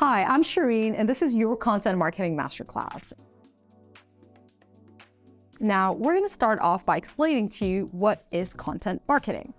Hi, I'm Shireen, and this is your Content Marketing Masterclass. Now, we're going to start off by explaining to you what is content marketing.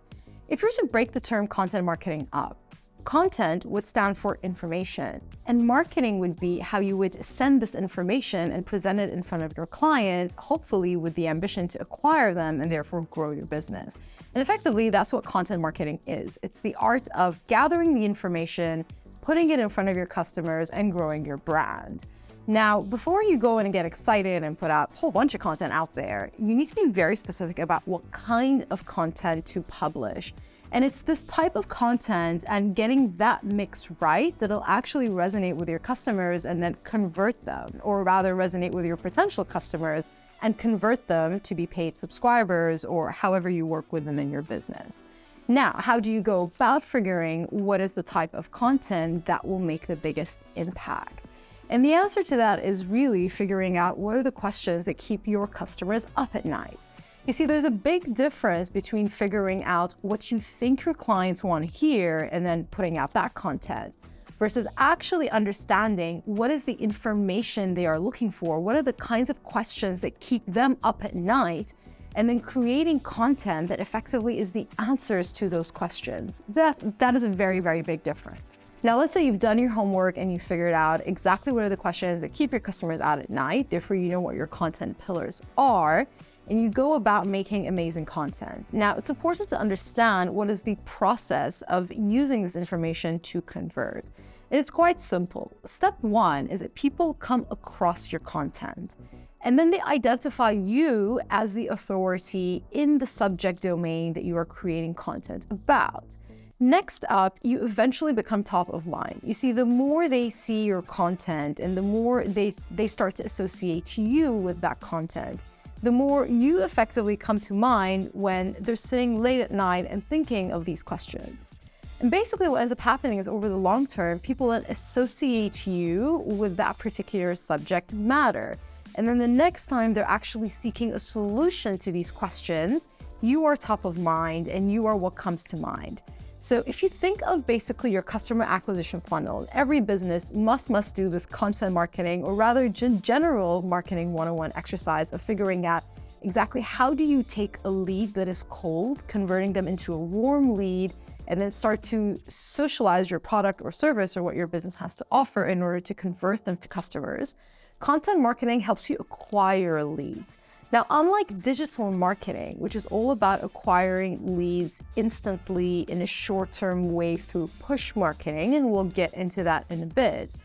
If you were to break the term content marketing up, content would stand for information, and marketing would be how you would send this information and present it in front of your clients, hopefully with the ambition to acquire them and therefore grow your business. And effectively, that's what content marketing is. It's the art of gathering the information, putting it in front of your customers, and growing your brand. Now, before you go in and get excited and put out a whole bunch of content out there, you need to be very specific about what kind of content to publish. And it's this type of content and getting that mix right that'll actually resonate with your customers and then convert them, or rather resonate with your potential customers and convert them to be paid subscribers or however you work with them in your business. Now, how do you go about figuring what is the type of content that will make the biggest impact? And the answer to that is really figuring out what are the questions that keep your customers up at night. You see, there's a big difference between figuring out what you think your clients want to hear and then putting out that content versus actually understanding what is the information they are looking for, what are the kinds of questions that keep them up at night, and then creating content that effectively is the answers to those questions. That is a very, very big difference. Now, let's say you've done your homework and you figured out exactly what are the questions that keep your customers out at night, therefore you know what your content pillars are, and you go about making amazing content. Now, it's important to understand what is the process of using this information to convert. And it's quite simple. Step one is that people come across your content, and then they identify you as the authority in the subject domain that you are creating content about. Next up, you eventually become top of mind. You see, the more they see your content and the more they start to associate you with that content, the more you effectively come to mind when they're sitting late at night and thinking of these questions. And basically what ends up happening is over the long term, people then associate you with that particular subject matter. And then the next time they're actually seeking a solution to these questions, you are top of mind and you are what comes to mind. So if you think of basically your customer acquisition funnel, every business must do this content marketing, or rather general marketing 101 exercise of figuring out exactly how do you take a lead that is cold, converting them into a warm lead, and then start to socialize your product or service or what your business has to offer in order to convert them to customers. Content marketing helps you acquire leads. Now, unlike digital marketing, which is all about acquiring leads instantly in a short-term way through push marketing, and we'll get into that in a bit,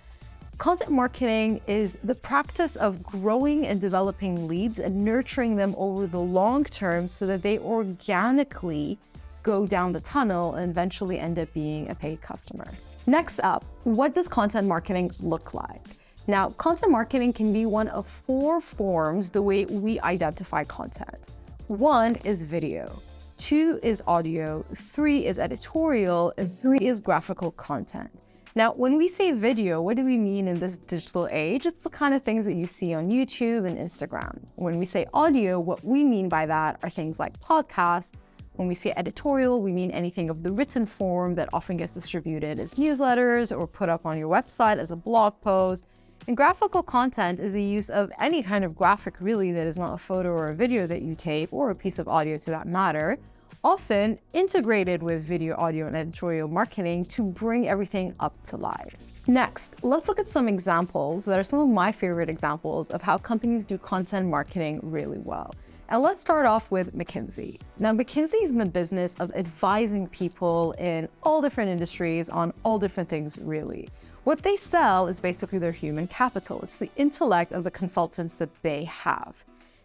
content marketing is the practice of growing and developing leads and nurturing them over the long term so that they organically go down the tunnel and eventually end up being a paid customer. Next up, what does content marketing look like? Now, content marketing can be one of four forms the way we identify content. One is video, two is audio, three is editorial, and three is graphical content. Now, when we say video, what do we mean in this digital age? It's the kind of things that you see on YouTube and Instagram. When we say audio, what we mean by that are things like podcasts. When we say editorial, we mean anything of the written form that often gets distributed as newsletters or put up on your website as a blog post. And graphical content is the use of any kind of graphic really that is not a photo or a video that you tape, or a piece of audio to that matter, often integrated with video, audio, and editorial marketing to bring everything up to life. Next, let's look at some examples that are some of my favorite examples of how companies do content marketing really well. And let's start off with McKinsey. Now, McKinsey is in the business of advising people in all different industries on all different things, really. What they sell is basically their human capital. It's the intellect of the consultants that they have.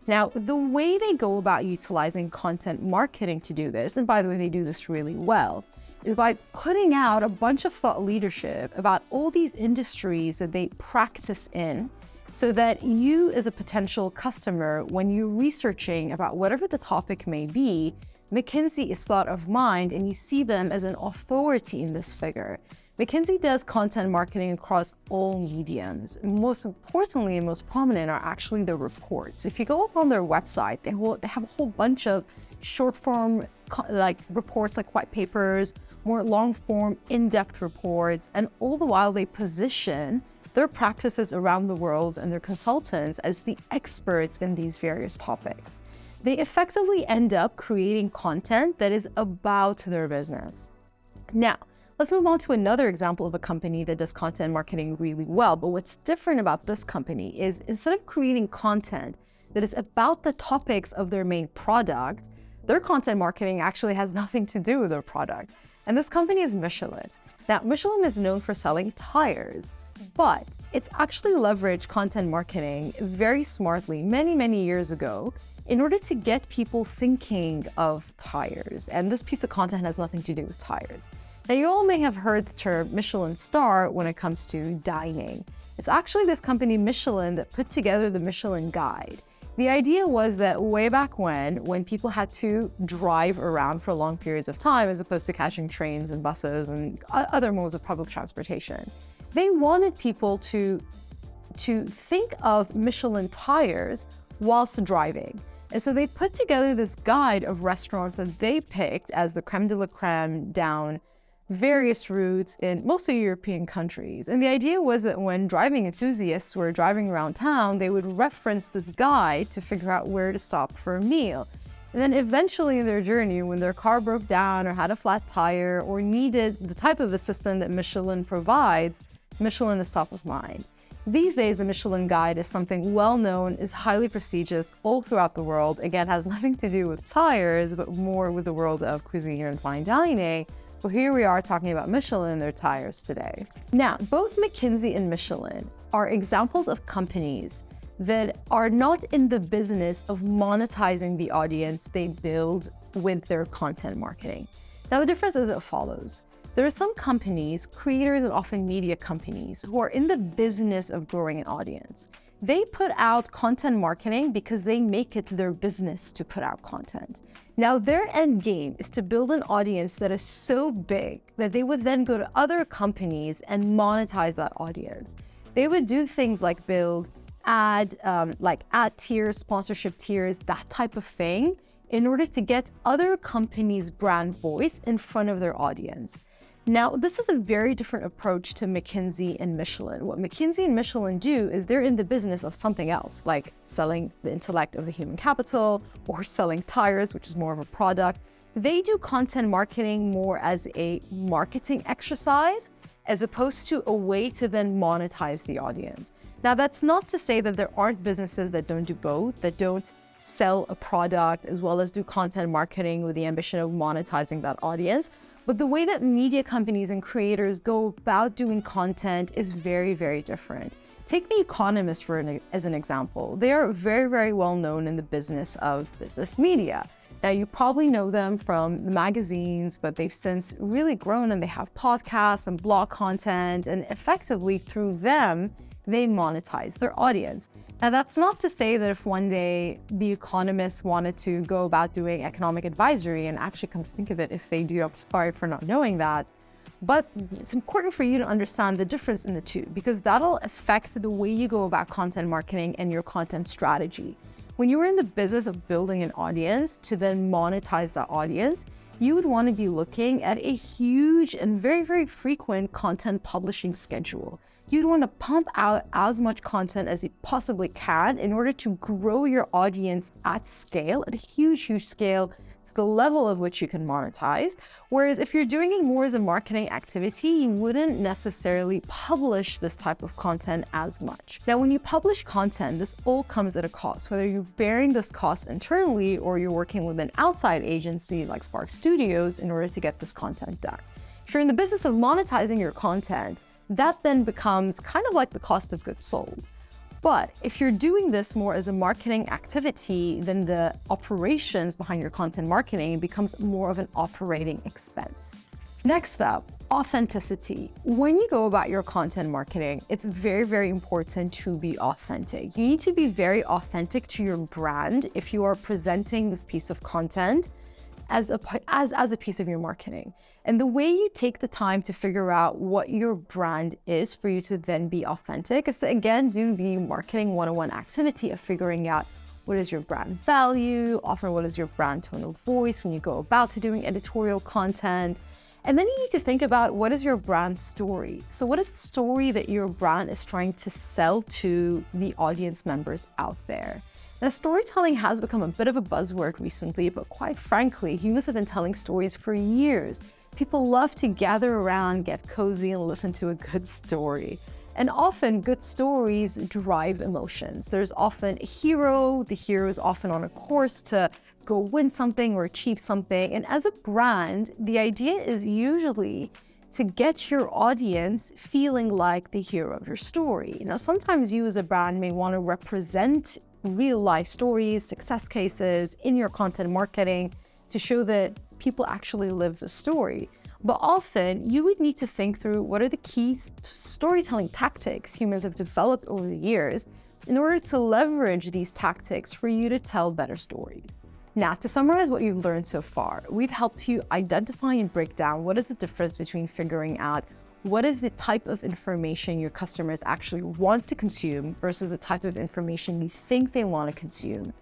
Now, the way they go about utilizing content marketing to do this, and by the way, they do this really well, is by putting out a bunch of thought leadership about all these industries that they practice in, so that you as a potential customer, when you're researching about whatever the topic may be, McKinsey is thought of mind and you see them as an authority in this figure. McKinsey does content marketing across all mediums. Most importantly and most prominent are actually the reports. If you go up on their website, they have a whole bunch of short form like reports, like white papers, more long form, in-depth reports, and all the while they position their practices around the world and their consultants as the experts in these various topics. They effectively end up creating content that is about their business. Now, let's move on to another example of a company that does content marketing really well. But what's different about this company is instead of creating content that is about the topics of their main product, their content marketing actually has nothing to do with their product. And this company is Michelin. Now, Michelin is known for selling tires, but it's actually leveraged content marketing very smartly many years ago in order to get people thinking of tires. And this piece of content has nothing to do with tires. Now, you all may have heard the term Michelin star when it comes to dining. It's actually this company Michelin that put together the Michelin Guide. The idea was that way back when people had to drive around for long periods of time as opposed to catching trains and buses and other modes of public transportation, they wanted people to think of Michelin tires whilst driving. And so they put together this guide of restaurants that they picked as the creme de la creme down various routes in mostly European countries. And the idea was that when driving enthusiasts were driving around town, they would reference this guide to figure out where to stop for a meal. And then eventually in their journey, when their car broke down or had a flat tire or needed the type of assistance that Michelin provides, Michelin is top of mind. These days, the Michelin Guide is something well known, is highly prestigious all throughout the world. Again, has nothing to do with tires, but more with the world of cuisine and fine dining. Well, here we are talking about Michelin and their tires today. Now, both McKinsey and Michelin are examples of companies that are not in the business of monetizing the audience they build with their content marketing. Now, the difference is as follows. There are some companies, creators and often media companies, who are in the business of growing an audience. They put out content marketing because they make it their business to put out content. Now, their end game is to build an audience that is so big that they would then go to other companies and monetize that audience. They would do things like build ad tiers, sponsorship tiers, that type of thing, in order to get other companies' brand voice in front of their audience. Now, this is a very different approach to McKinsey and Michelin. What McKinsey and Michelin do is they're in the business of something else, like selling the intellect of the human capital or selling tires, which is more of a product. They do content marketing more as a marketing exercise as opposed to a way to then monetize the audience. Now, that's not to say that there aren't businesses that don't do both, that don't sell a product as well as do content marketing with the ambition of monetizing that audience. But the way that media companies and creators go about doing content is very different. Take The Economist as an example. They are very well known in the business of business media. Now, you probably know them from the magazines, but they've since really grown and they have podcasts and blog content, and effectively through them, they monetize their audience. Now, that's not to say that if one day The Economist wanted to go about doing economic advisory, and actually come to think of it, if they do, I'm sorry for not knowing that, but it's important for you to understand the difference in the two, because that'll affect the way you go about content marketing and your content strategy. When you're in the business of building an audience to then monetize that audience, you would want to be looking at a huge and very frequent content publishing schedule. You'd want to pump out as much content as you possibly can in order to grow your audience at scale, at a huge scale, to the level of which you can monetize. Whereas if you're doing it more as a marketing activity, you wouldn't necessarily publish this type of content as much. Now, when you publish content, this all comes at a cost, whether you're bearing this cost internally or you're working with an outside agency like Spark Studios in order to get this content done. If you're in the business of monetizing your content, that then becomes kind of like the cost of goods sold. But if you're doing this more as a marketing activity, then the operations behind your content marketing becomes more of an operating expense. Next up, authenticity. When you go about your content marketing, it's very important to be authentic. You need to be very authentic to your brand if you are presenting this piece of content as a piece of your marketing. And the way you take the time to figure out what your brand is for you to then be authentic is to, again, do the marketing 101 activity of figuring out what is your brand value, often what is your brand tone of voice when you go about to doing editorial content. And then you need to think about what is your brand story. So what is the story that your brand is trying to sell to the audience members out there? Now, storytelling has become a bit of a buzzword recently, but quite frankly, humans have been telling stories for years. People love to gather around, get cozy, and listen to a good story. And often good stories drive emotions. There's often a hero. The hero is often on a course to go win something or achieve something. And as a brand, the idea is usually to get your audience feeling like the hero of your story. Now, sometimes you as a brand may want to represent real life stories, success cases in your content marketing to show that people actually live the story. But often you would need to think through what are the key storytelling tactics humans have developed over the years in order to leverage these tactics for you to tell better stories. Now, to summarize what you've learned so far, we've helped you identify and break down what is the difference between figuring out what is the type of information your customers actually want to consume versus the type of information you think they want to consume.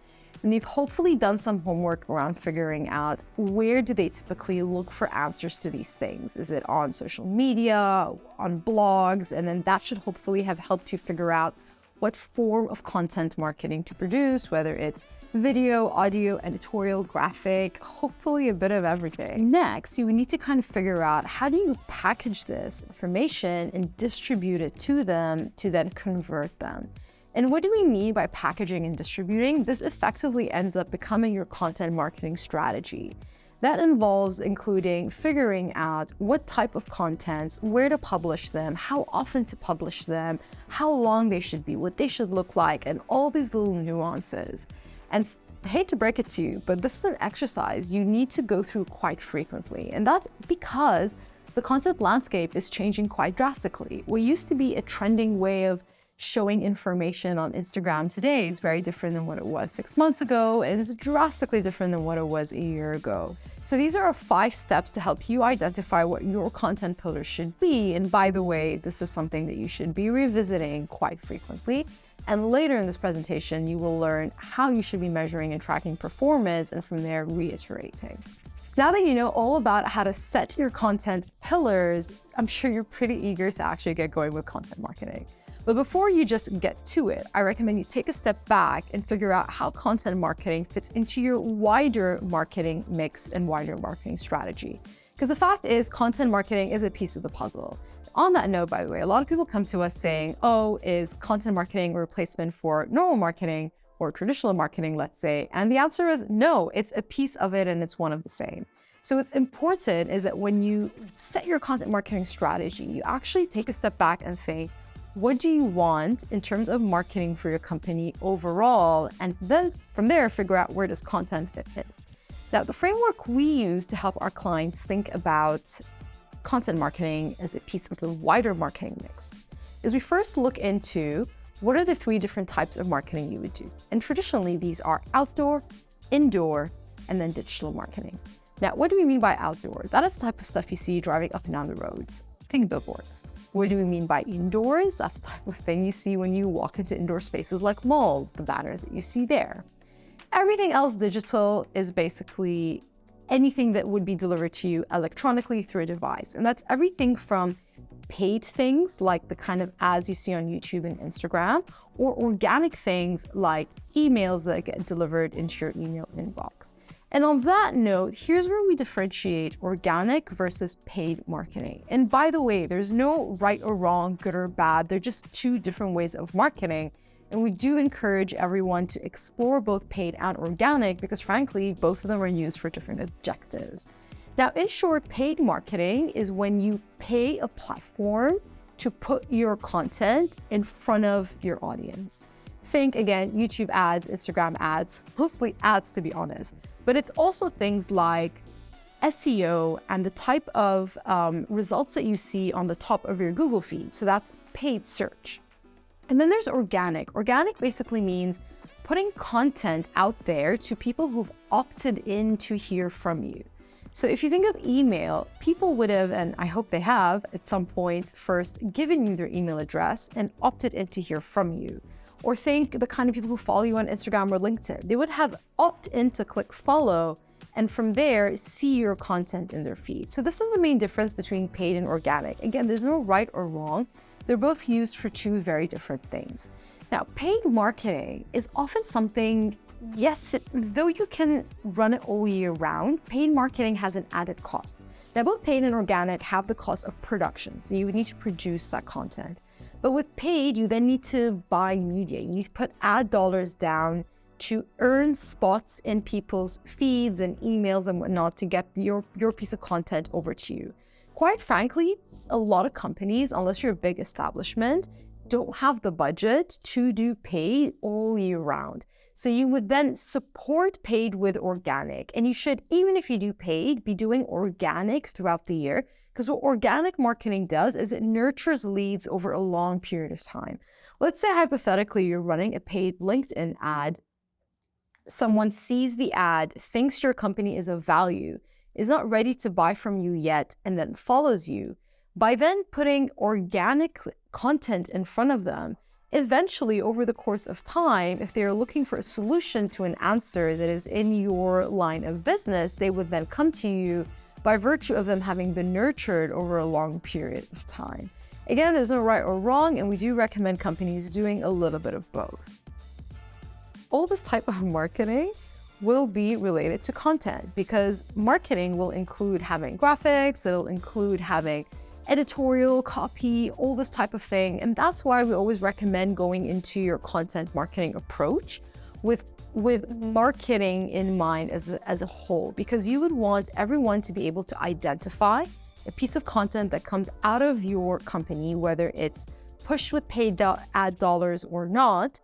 And you've hopefully done some homework around figuring out where do they typically look for answers to these things. Is it on social media, on blogs? And then that should hopefully have helped you figure out what form of content marketing to produce, whether it's video, audio, editorial, graphic, hopefully a bit of everything. Next, you need to kind of figure out how do you package this information and distribute it to them to then convert them. And what do we mean by packaging and distributing? This effectively ends up becoming your content marketing strategy. That involves including figuring out what type of contents, where to publish them, how often to publish them, how long they should be, what they should look like, and all these little nuances. And I hate to break it to you, but this is an exercise you need to go through quite frequently. And that's because the content landscape is changing quite drastically. What used to be a trending way of showing information on Instagram today is very different than what it was 6 months ago, and is drastically different than what it was a year ago. So these are 5 steps to help you identify what your content pillars should be. And by the way, this is something that you should be revisiting quite frequently. And later in this presentation, you will learn how you should be measuring and tracking performance, and from there, reiterating. Now that you know all about how to set your content pillars, I'm sure you're pretty eager to actually get going with content marketing. But before you just get to it, I recommend you take a step back and figure out how content marketing fits into your wider marketing mix and wider marketing strategy. Because the fact is, content marketing is a piece of the puzzle. On that note, by the way, a lot of people come to us saying, oh, is content marketing a replacement for normal marketing or traditional marketing, let's say? And the answer is no, it's a piece of it and it's one of the same. So what's important is that when you set your content marketing strategy, you actually take a step back and think, what do you want in terms of marketing for your company overall? And then from there, figure out where does content fit in. Now, the framework we use to help our clients think about content marketing as a piece of the wider marketing mix is we first look into what are the 3 different types of marketing you would do. And traditionally, these are outdoor, indoor, and then digital marketing. Now, what do we mean by outdoor? That is the type of stuff you see driving up and down the roads. Think billboards. What do we mean by indoors? That's the type of thing you see when you walk into indoor spaces like malls, the banners that you see there. Everything else digital is basically anything that would be delivered to you electronically through a device. And that's everything from paid things like the kind of ads you see on YouTube and Instagram, or organic things like emails that get delivered into your email inbox. And on that note, here's where we differentiate organic versus paid marketing. And by the way, there's no right or wrong, good or bad. They're just 2 different ways of marketing. And we do encourage everyone to explore both paid and organic because frankly, both of them are used for different objectives. Now, in short, paid marketing is when you pay a platform to put your content in front of your audience. Think again, YouTube ads, Instagram ads, mostly ads to be honest, but it's also things like SEO and the type of results that you see on the top of your Google feed. So that's paid search. And then there's organic. Organic basically means putting content out there to people who've opted in to hear from you. So if you think of email, people would have, and I hope they have at some point, first given you their email address and opted in to hear from you. Or think the kind of people who follow you on Instagram or LinkedIn. They would have opted in to click follow and from there see your content in their feed. So this is the main difference between paid and organic. Again, there's no right or wrong. They're both used for two very different things. Now, paid marketing is often something, yes, though you can run it all year round, paid marketing has an added cost. Now, both paid and organic have the cost of production, so you would need to produce that content. But with paid, you then need to buy media. You need to put ad dollars down to earn spots in people's feeds and emails and whatnot to get your piece of content over to you. Quite frankly, a lot of companies, unless you're a big establishment, don't have the budget to do paid all year round. So you would then support paid with organic. And you should, even if you do paid, be doing organic throughout the year. Because what organic marketing does is it nurtures leads over a long period of time. Let's say hypothetically you're running a paid LinkedIn ad. Someone sees the ad, thinks your company is of value, is not ready to buy from you yet, and then follows you. By then putting organic content in front of them, eventually over the course of time, if they're looking for a solution to an answer that is in your line of business, they would then come to you by virtue of them having been nurtured over a long period of time. Again, there's no right or wrong, and we do recommend companies doing a little bit of both. All this type of marketing will be related to content because marketing will include having graphics, it'll include having editorial, copy, all this type of thing. And that's why we always recommend going into your content marketing approach with marketing in mind as a whole, because you would want everyone to be able to identify a piece of content that comes out of your company, whether it's pushed with paid ad dollars or not.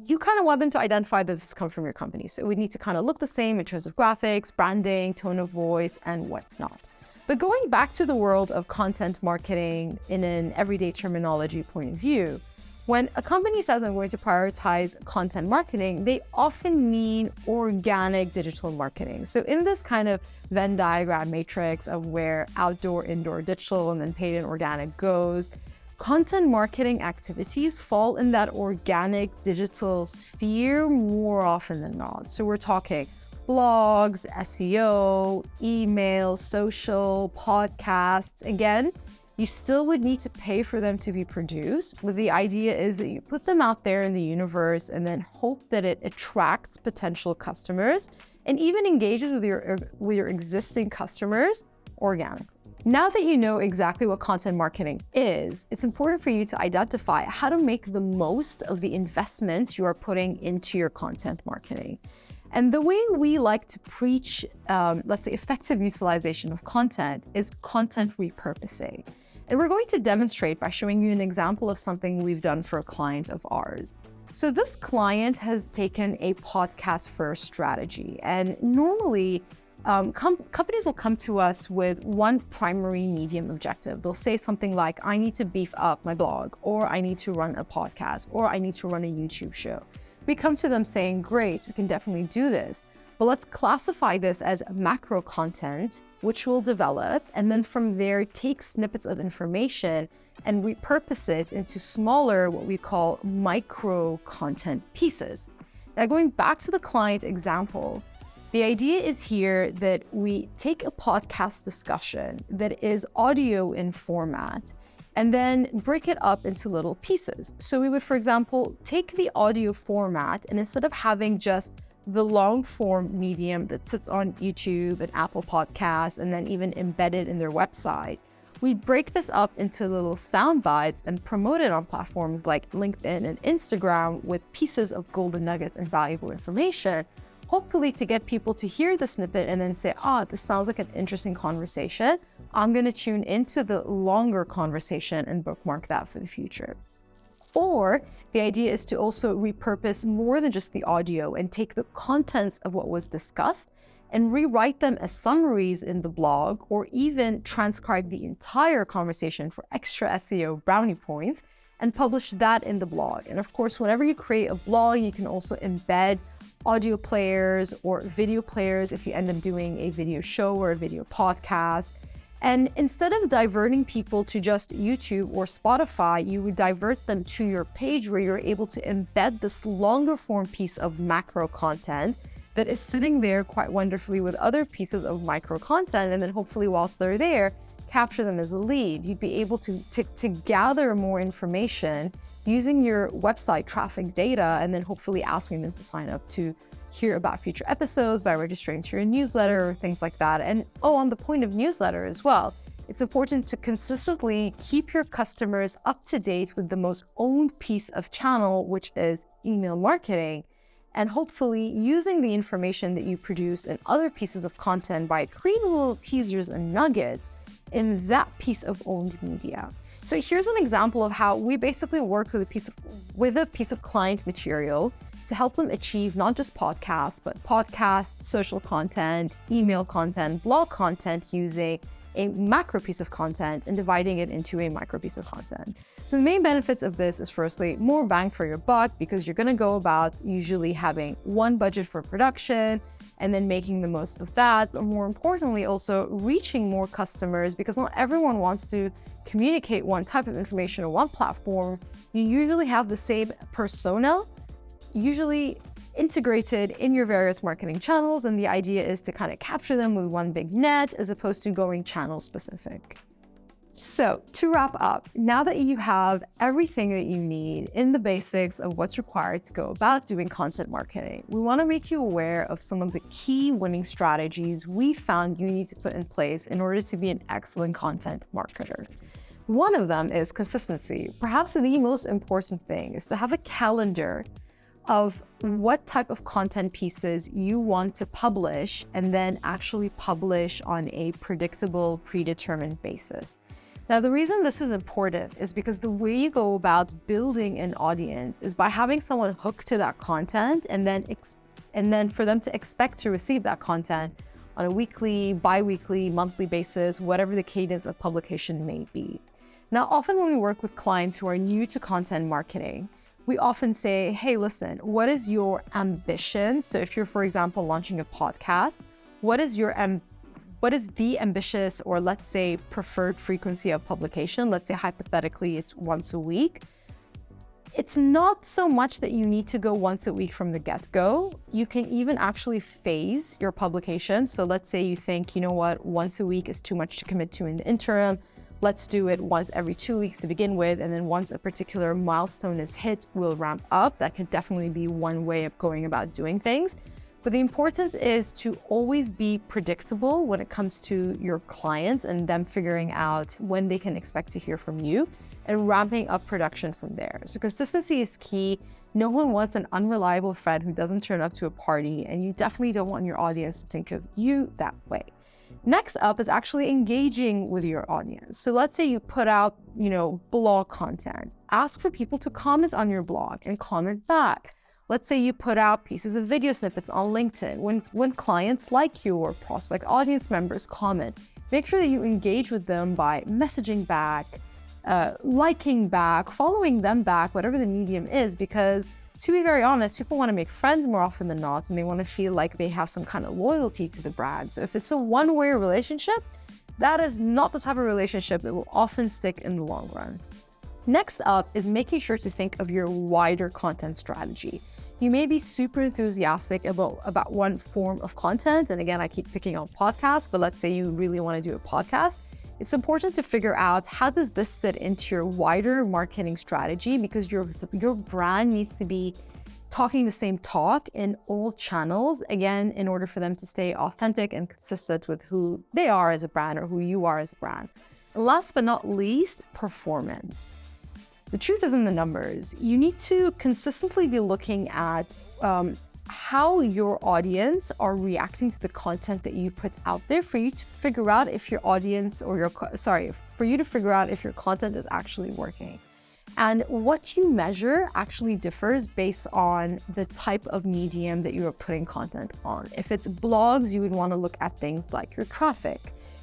You kind of want them to identify that this comes from your company. So we need to kind of look the same in terms of graphics, branding, tone of voice, and whatnot. But going back to the world of content marketing in an everyday terminology point of view, when a company says I'm going to prioritize content marketing, they often mean organic digital marketing. So in this kind of Venn diagram matrix of where outdoor, indoor, digital, and then paid and organic goes, content marketing activities fall in that organic digital sphere more often than not. So we're talking blogs, SEO, email, social, podcasts. Again, you still would need to pay for them to be produced. But the idea is that you put them out there in the universe and then hope that it attracts potential customers and even engages with your existing customers organically. Now that you know exactly what content marketing is, it's important for you to identify how to make the most of the investments you are putting into your content marketing. And the way we like to preach, let's say, effective utilization of content is content repurposing. And we're going to demonstrate by showing you an example of something we've done for a client of ours. So this client has taken a podcast-first strategy, and normally companies will come to us with one primary medium objective. They'll say something like, I need to beef up my blog, or I need to run a podcast, or I need to run a YouTube show. We come to them saying, great, we can definitely do this, but let's classify this as macro content, which we'll develop, and then from there take snippets of information and repurpose it into smaller, what we call micro content pieces. Now, going back to the client example, the idea is here that we take a podcast discussion that is audio in format and then break it up into little pieces. So we would, for example, take the audio format and instead of having just the long form medium that sits on YouTube and Apple Podcasts and then even embedded in their website, we break this up into little sound bites and promote it on platforms like LinkedIn and Instagram with pieces of golden nuggets and valuable information, hopefully to get people to hear the snippet and then say, this sounds like an interesting conversation. I'm going to tune into the longer conversation and bookmark that for the future. Or the idea is to also repurpose more than just the audio and take the contents of what was discussed and rewrite them as summaries in the blog, or even transcribe the entire conversation for extra SEO brownie points and publish that in the blog. And of course, whenever you create a blog, you can also embed audio players or video players if you end up doing a video show or a video podcast. And instead of diverting people to just YouTube or Spotify, you would divert them to your page where you're able to embed this longer form piece of macro content that is sitting there quite wonderfully with other pieces of micro content. And then hopefully whilst they're there, capture them as a lead. You'd be able to gather more information using your website traffic data, and then hopefully asking them to sign up to hear about future episodes by registering to your newsletter or things like that. And on the point of newsletter as well, it's important to consistently keep your customers up to date with the most owned piece of channel, which is email marketing, and hopefully using the information that you produce in other pieces of content by creating little teasers and nuggets in that piece of owned media. So here's an example of how we basically work with a piece of client material to help them achieve not just podcasts, but podcasts, social content, email content, blog content, using a macro piece of content and dividing it into a micro piece of content. So the main benefits of this is firstly, more bang for your buck, because you're going to go about usually having one budget for production and then making the most of that. But more importantly, also reaching more customers, because not everyone wants to communicate one type of information on one platform. You usually have the same persona, usually integrated in your various marketing channels, and the idea is to kind of capture them with one big net as opposed to going channel specific. So to wrap up, now that you have everything that you need in the basics of what's required to go about doing content marketing, we want to make you aware of some of the key winning strategies we found you need to put in place in order to be an excellent content marketer. One of them is consistency. Perhaps the most important thing is to have a calendar of what type of content pieces you want to publish, and then actually publish on a predictable, predetermined basis. Now, the reason this is important is because the way you go about building an audience is by having someone hooked to that content, and then for them to expect to receive that content on a weekly, bi-weekly, monthly basis, whatever the cadence of publication may be. Now, often when we work with clients who are new to content marketing, we often say, hey, listen, what is your ambition? So if you're, for example, launching a podcast, what is the ambitious, or let's say preferred frequency of publication? Let's say hypothetically it's once a week. It's not so much that you need to go once a week from the get-go. You can even actually phase your publication. So let's say you think, you know what, once a week is too much to commit to in the interim. Let's do it once every 2 weeks to begin with, and then once a particular milestone is hit, we'll ramp up. That could definitely be one way of going about doing things. But the importance is to always be predictable when it comes to your clients and them figuring out when they can expect to hear from you and ramping up production from there. So consistency is key. No one wants an unreliable friend who doesn't turn up to a party, and you definitely don't want your audience to think of you that way. Next up is actually engaging with your audience. So let's say you put out, blog content. Ask for people to comment on your blog and comment back. Let's say you put out pieces of video snippets on LinkedIn. When clients like you or prospect audience members comment, make sure that you engage with them by messaging back, liking back, following them back, whatever the medium is, because to be very honest, people want to make friends more often than not, and they want to feel like they have some kind of loyalty to the brand. So if it's a one-way relationship, that is not the type of relationship that will often stick in the long run. Next up is making sure to think of your wider content strategy. You may be super enthusiastic about one form of content, and again, I keep picking on podcasts, but let's say you really want to do a podcast. It's important to figure out, how does this fit into your wider marketing strategy, because your brand needs to be talking the same talk in all channels, again, in order for them to stay authentic and consistent with who they are as a brand or who you are as a brand. And last but not least, performance. The truth is in the numbers. You need to consistently be looking at how your audience are reacting to the content that you put out there, for you to figure out if your audience for you to figure out if your content is actually working. And what you measure actually differs based on the type of medium that you are putting content on. If it's blogs, you would want to look at things like your traffic.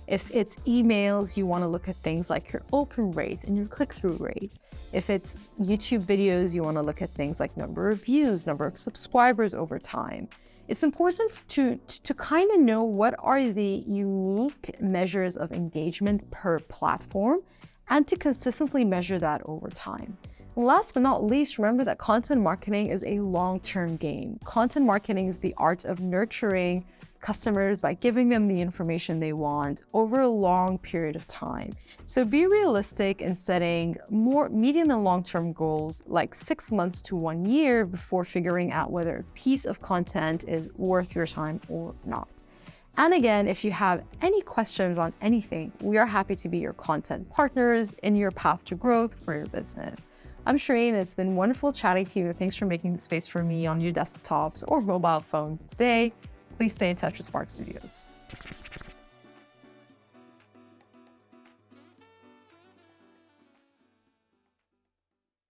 If it's emails, you want to look at things like your open rates and your click-through rates. If it's YouTube videos, you want to look at things like number of views, number of subscribers over time. It's important to kind of know what are the unique measures of engagement per platform and to consistently measure that over time. And last but not least, remember that content marketing is a long-term game. Content marketing is the art of nurturing customers by giving them the information they want over a long period of time. So be realistic in setting more medium and long-term goals like 6 months to 1 year before figuring out whether a piece of content is worth your time or not. And again, if you have any questions on anything, we are happy to be your content partners in your path to growth for your business. I'm Shireen, and it's been wonderful chatting to you. Thanks for making the space for me on your desktops or mobile phones today. Please stay in touch with Spark Studios.